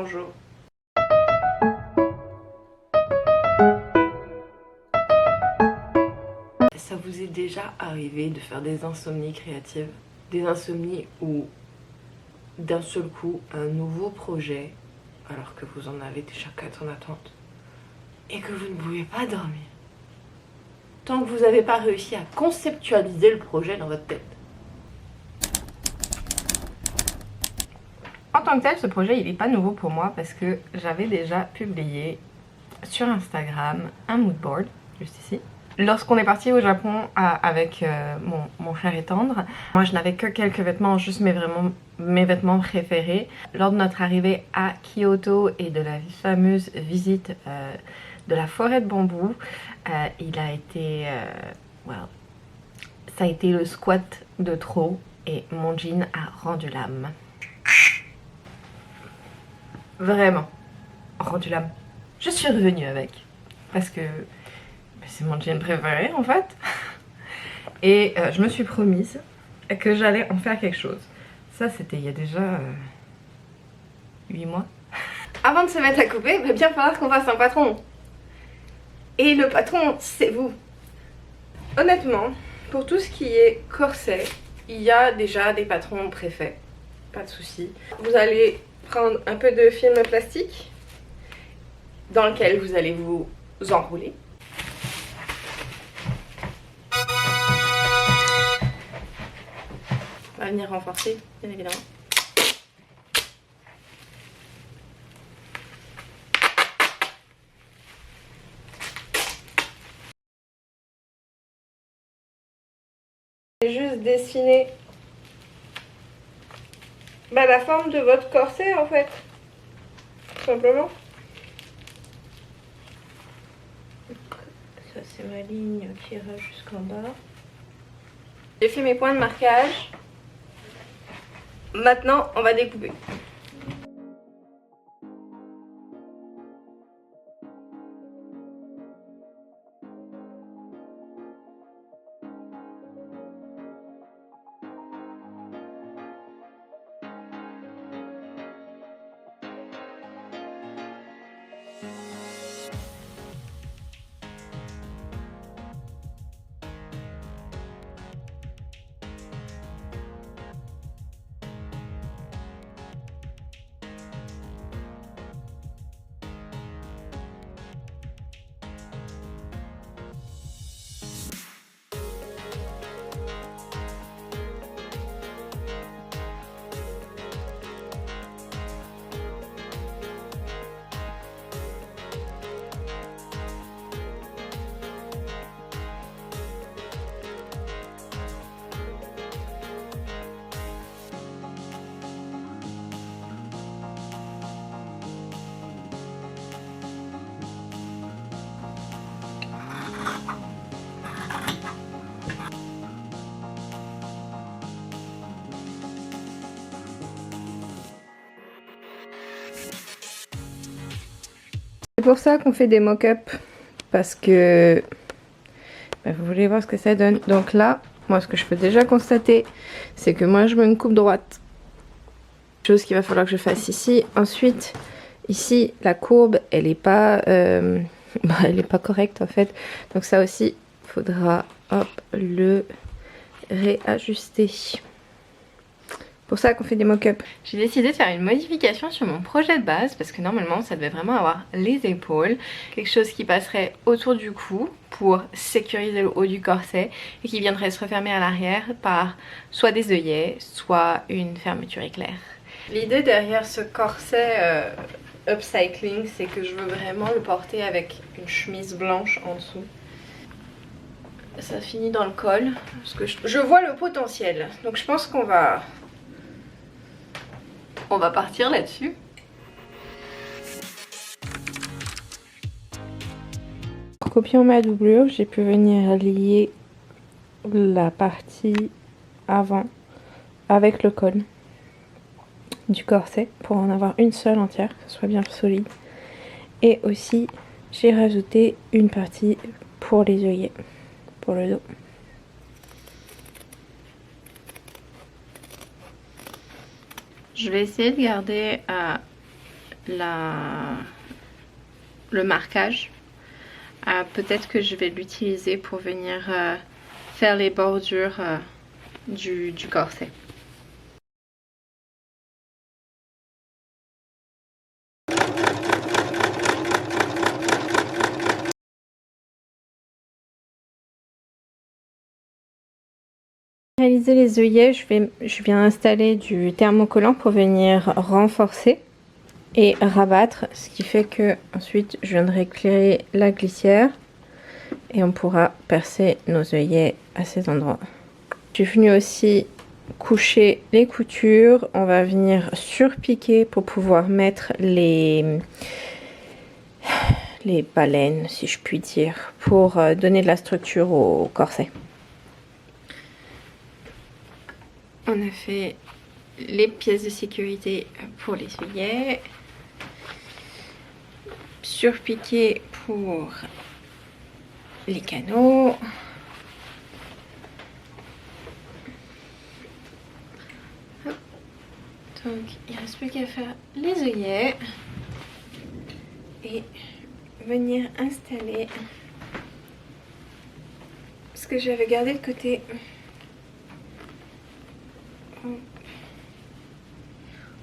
bonjour. Ça vous est déjà arrivé de faire des insomnies créatives? Des insomnies où d'un seul coup un nouveau projet, alors que vous en avez déjà 4 en attente, et que vous ne pouvez pas dormir tant que vous n'avez pas réussi à conceptualiser le projet dans votre tête. En tant que tel, ce projet il n'est pas nouveau pour moi parce que j'avais déjà publié sur Instagram un mood board, juste ici. Lorsqu'on est parti au Japon avec mon cher et tendre, moi je n'avais que quelques vêtements, juste mes vêtements préférés. Lors de notre arrivée à Kyoto et de la fameuse visite de la forêt de bambou, il a été... well, ça a été le squat de trop et mon jean a rendu l'âme. Vraiment, rendu l'âme. Je suis revenue avec parce que c'est mon jean préféré en fait. Et je me suis promise que j'allais en faire quelque chose. Ça c'était il y a déjà 8 mois. Avant de se mettre à couper, il va bien falloir qu'on fasse un patron. Et le patron, c'est vous. Honnêtement, pour tout ce qui est corset, il y a déjà des patrons préfaits. Pas de souci. Vous allez prendre un peu de film plastique dans lequel vous allez vous enrouler. On va venir renforcer, bien évidemment. Juste dessiner la forme de votre corset en fait, tout simplement. Ça c'est ma ligne qui ira jusqu'en bas. J'ai fait mes points de marquage. Maintenant on va découper. C'est pour ça qu'on fait des mock-up, parce que vous voulez voir ce que ça donne. Donc là, moi ce que je peux déjà constater, c'est que moi je mets une coupe droite. Chose qu'il va falloir que je fasse ici. Ensuite, ici la courbe, elle est pas, elle est pas correcte en fait. Donc ça aussi, faudra hop le réajuster. Pour ça qu'on fait des mock-up. J'ai décidé de faire une modification sur mon projet de base parce que normalement ça devait vraiment avoir les épaules, quelque chose qui passerait autour du cou pour sécuriser le haut du corset et qui viendrait se refermer à l'arrière par soit des œillets, soit une fermeture éclair. L'idée derrière ce corset upcycling, c'est que je veux vraiment le porter avec une chemise blanche en dessous. Ça finit dans le col parce que je vois le potentiel, donc je pense qu'on va partir là-dessus. Pour copier ma doublure, j'ai pu venir lier la partie avant avec le col du corset pour en avoir une seule entière, que ce soit bien solide. Et aussi, j'ai rajouté une partie pour les œillets, pour le dos. Je vais essayer de garder le marquage. Peut-être que je vais l'utiliser pour venir faire les bordures du corset. Pour réaliser les œillets, je viens installer du thermocollant pour venir renforcer et rabattre, ce qui fait que ensuite je viendrai éclairer la glissière et on pourra percer nos œillets à ces endroits. Je suis venue aussi coucher les coutures. On va venir surpiquer pour pouvoir mettre les baleines, si je puis dire, pour donner de la structure au corset. On a fait les pièces de sécurité pour les œillets, surpiqué pour les canaux. Donc il ne reste plus qu'à faire les œillets et venir installer ce que j'avais gardé de côté.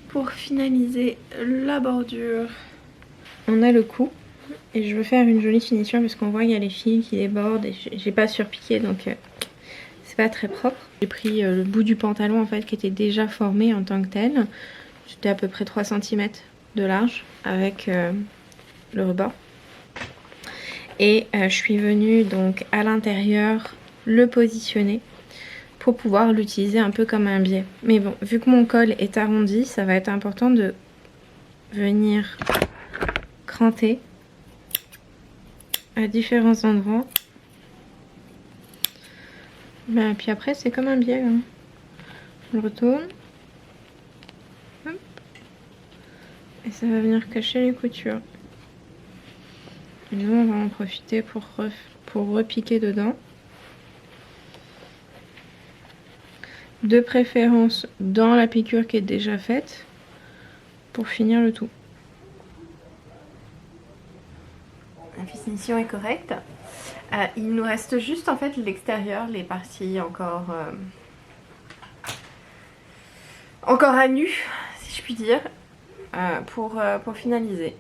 Pour finaliser la bordure, on a le cou et je veux faire une jolie finition parce qu'on voit il y a les fils qui débordent et j'ai pas surpiqué donc c'est pas très propre. J'ai pris le bout du pantalon en fait qui était déjà formé en tant que tel. C'était à peu près 3 cm de large avec le rebord. Et je suis venue donc à l'intérieur le positionner pour pouvoir l'utiliser un peu comme un biais. Mais bon, vu que mon col est arrondi, ça va être important de venir cranter à différents endroits. Ben, puis après, c'est comme un biais. Hein. Je le retourne. Hop. Et ça va venir cacher les coutures. Et nous, on va en profiter pour repiquer dedans. De préférence dans la piqûre qui est déjà faite pour finir le tout. La finition est correcte. Il nous reste juste en fait l'extérieur, les parties encore à nu, si je puis dire, pour finaliser.